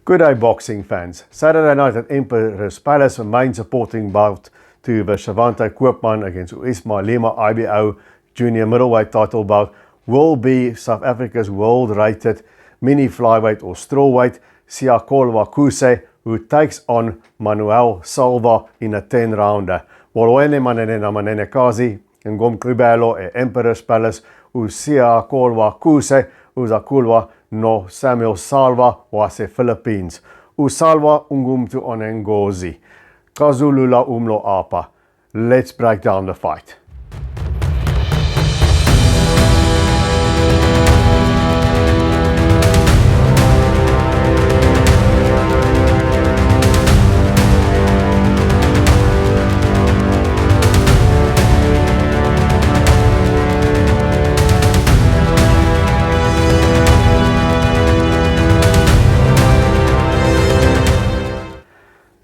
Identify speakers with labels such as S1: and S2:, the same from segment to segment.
S1: Good day, boxing fans. Saturday night at Emperor's Palace, a main supporting bout to the Shavante Koopman against Ismail Lima IBO junior middleweight title bout will be South Africa's world-rated mini flyweight or strawweight Siyakolwa Kuse, who takes on Manuel Salva in a 10-rounder. Molweni manene na manene kazi ngomgqibelo Emperor's Palace uSiyakolwa Kuse uzakulwa no Samuel Salva wase-Philippines. Usalwa ungumtu onengozi. Kazulula umlo apa. Let's break down the fight.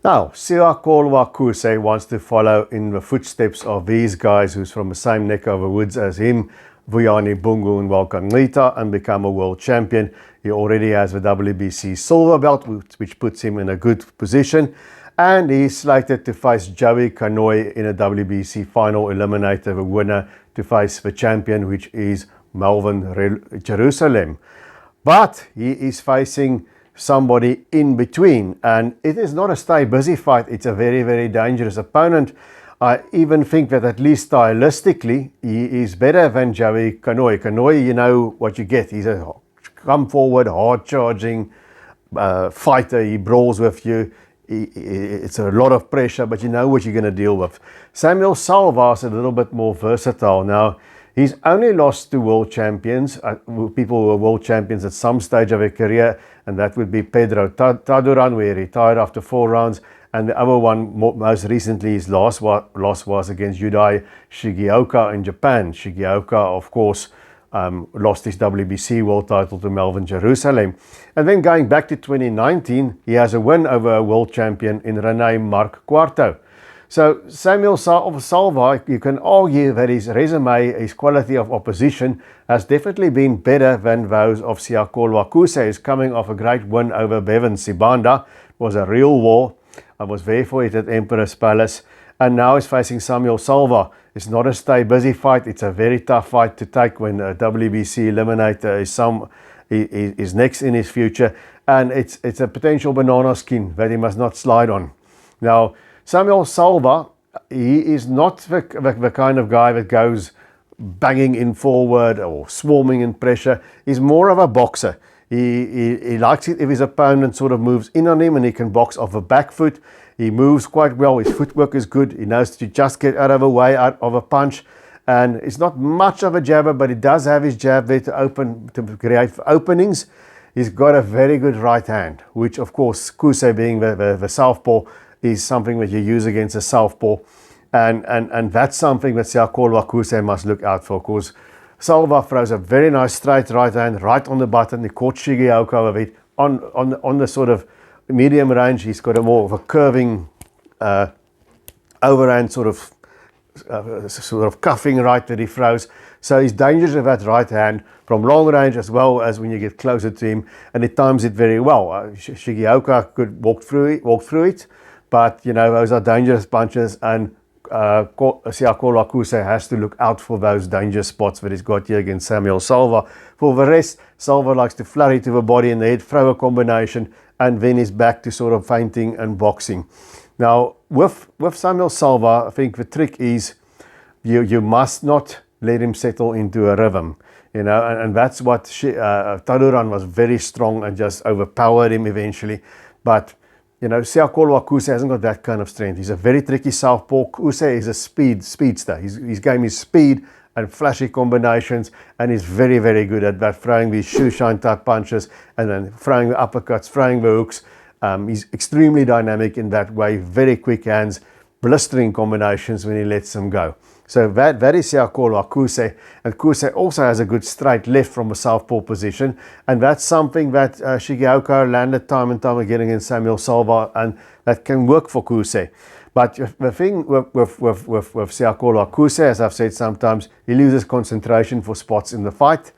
S1: Now, Siyakolwa Kuse wants to follow in the footsteps of these guys who's from the same neck of the woods as him, Vuyani Bungu and Walkanita, and become a world champion. He already has the WBC silver belt, which puts him in a good position. And he's slated to face Joey Kanoi in a WBC final eliminator, the winner to face the champion, which is Melvin Jerusalem. But he is facing somebody in between, and it is not a stay busy fight. It's a very, very dangerous opponent. I even think that at least stylistically he is better than Joey Kanoi. Kanoi, you know what you get. He's a come forward, hard charging fighter. He brawls with you. It's a lot of pressure, but you know what you're going to deal with. Samuel Salva is a little bit more versatile. Now, he's only lost to world champions, people who were world champions at some stage of their career, and that would be Pedro Taduran, where he retired after 4 rounds, and the other one, most recently, his loss was against Yudai Shigeoka in Japan. Shigeoka, of course, lost his WBC world title to Melvin Jerusalem. And then going back to 2019, he has a win over a world champion in Rene Marc Quarto. So Samuel Salva, you can argue that his resume, his quality of opposition has definitely been better than those of Siyakolwa Kuse, who's coming off a great win over Bevan Sibanda. It was a real war. I was there for it at Emperor's Palace. And now he's facing Samuel Salva. It's not a stay busy fight. It's a very tough fight to take when a WBC eliminator is next in his future. And it's a potential banana skin that he must not slide on. Now, Samuel Salva, he is not the kind of guy that goes banging in forward or swarming in pressure. He's more of a boxer. He likes it if his opponent sort of moves in on him and he can box off a back foot. He moves quite well. His footwork is good. He knows to just get out of the way, out of a punch. And it's not much of a jabber, but he does have his jab there to create openings. He's got a very good right hand, which of course, Kuse being the southpaw, is something that you use against a southpaw. And that's something that Siyakolwa Kuse must look out for, because Salva throws a very nice straight right hand right on the button. He caught Shigeoka with it on the sort of medium range. He's got a more of a curving overhand sort of cuffing right that he throws. So he's dangerous with that right hand from long range as well as when you get closer to him, and he times it very well. Shigeoka could walk through it. But, you know, those are dangerous punches, and Siyakolwa Kuse has to look out for those dangerous spots that he's got here against Samuel Salva. For the rest, Salva likes to flurry to the body and the head, throw a combination, and then he's back to sort of feinting and boxing. Now, with Samuel Salva, I think the trick is you must not let him settle into a rhythm. You know, and that's what Taduran was very strong and just overpowered him eventually. But you know, Siyakolwa Kuse hasn't got that kind of strength. He's a very tricky southpaw. Kuse is a speedster. His game is speed and flashy combinations, and he's very, very good at that, throwing these shoe-shine type punches and then throwing the uppercuts, throwing the hooks. He's extremely dynamic in that way, very quick hands, blistering combinations when he lets them go. So that is Siyakolwa Kuse, and Kuse also has a good straight left from a southpaw position, and that's something that Shigeoka landed time and time again against Samuel Salva, and that can work for Kuse. But the thing with Siyakolwa Kuse, as I've said sometimes, he loses concentration for spots in the fight.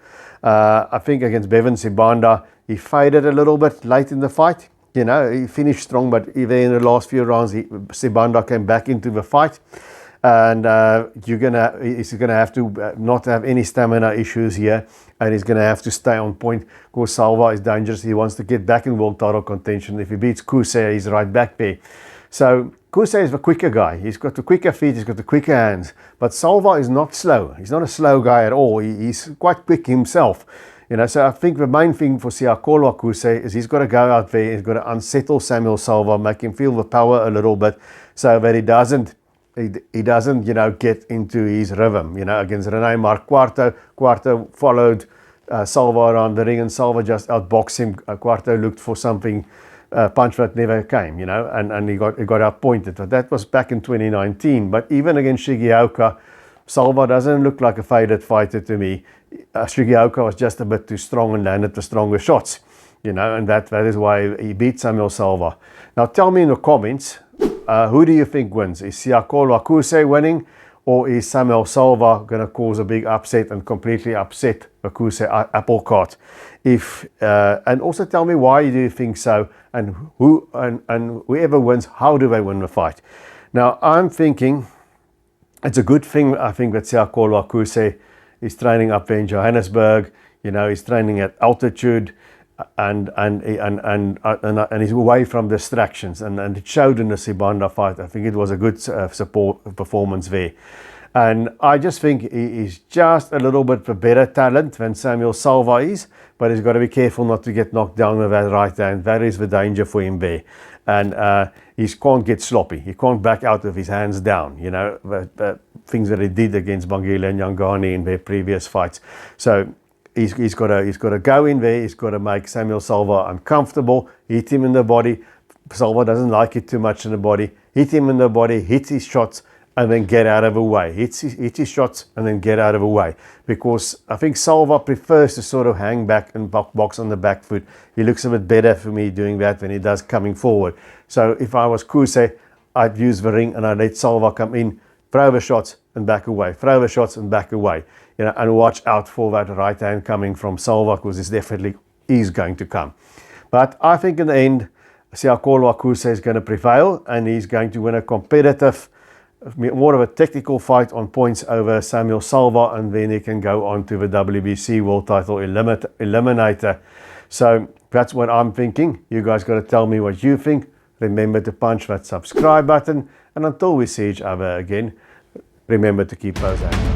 S1: I think against Bevan Sibanda, he faded a little bit late in the fight. You know, he finished strong, but even in the last few rounds, Sibanda came back into the fight. And he's gonna have to not have any stamina issues here, and he's gonna have to stay on point. Because Salva is dangerous. He wants to get back in world title contention. If he beats Kuse, he's right back there. So Kuse is the quicker guy. He's got the quicker feet. He's got the quicker hands. But Salva is not slow. He's not a slow guy at all. He's quite quick himself. You know, so I think the main thing for Siyakolwa Kuse is he's got to go out there. He's got to unsettle Samuel Salva, make him feel the power a little bit, so that he doesn't, you know, get into his rhythm. You know, against Rene Mark Quarto followed Salva around the ring, and Salva just outboxed him. Quarto looked for something, punch that never came, you know, and he got outpointed. But that was back in 2019. But even against Shigeoka, Salva doesn't look like a faded fighter to me. Shigeoka was just a bit too strong and landed the stronger shots, you know, and that is why he beat Samuel Salva. Now tell me in the comments, who do you think wins? Is Siyakolwa Kuse winning, or is Samuel Salva going to cause a big upset and completely upset the Kuse apple cart? And also tell me why do you think so, and whoever wins, how do they win the fight? Now I'm thinking it's a good thing, I think, that Siyakolwa Kuse is training up there in Johannesburg. You know, he's training at altitude, and he's away from distractions, and it showed in the Sibanda fight. I think it was a good support performance there. And I just think he is just a little bit of a better talent than Samuel Salva is, but he's got to be careful not to get knocked down with that right hand. That is the danger for him there. And he can't get sloppy. He can't back out with his hands down, you know, the things that he did against Bangile and Nyangani in their previous fights. So he's got to go in there. He's got to make Samuel Salva uncomfortable, hit him in the body. Salva doesn't like it too much in the body. Hit him in the body, hit his shots, and then get out of the way. Hit his shots and then get out of the way. Because I think Salva prefers to sort of hang back and box on the back foot. He looks a bit better for me doing that than he does coming forward. So if I was Kuse, I'd use the ring and I'd let Salva come in, throw the shots and back away, throw the shots and back away. You know, and watch out for that right hand coming from Salva, because it's definitely is going to come. But I think in the end, Siyakolwa Kuse is going to prevail, and he's going to win a competitive, more of a technical fight on points over Samuel Salva, and then he can go on to the WBC World Title Eliminator. So that's what I'm thinking. You guys got to tell me what you think. Remember to punch that subscribe button, and until we see each other again, remember to keep those hands.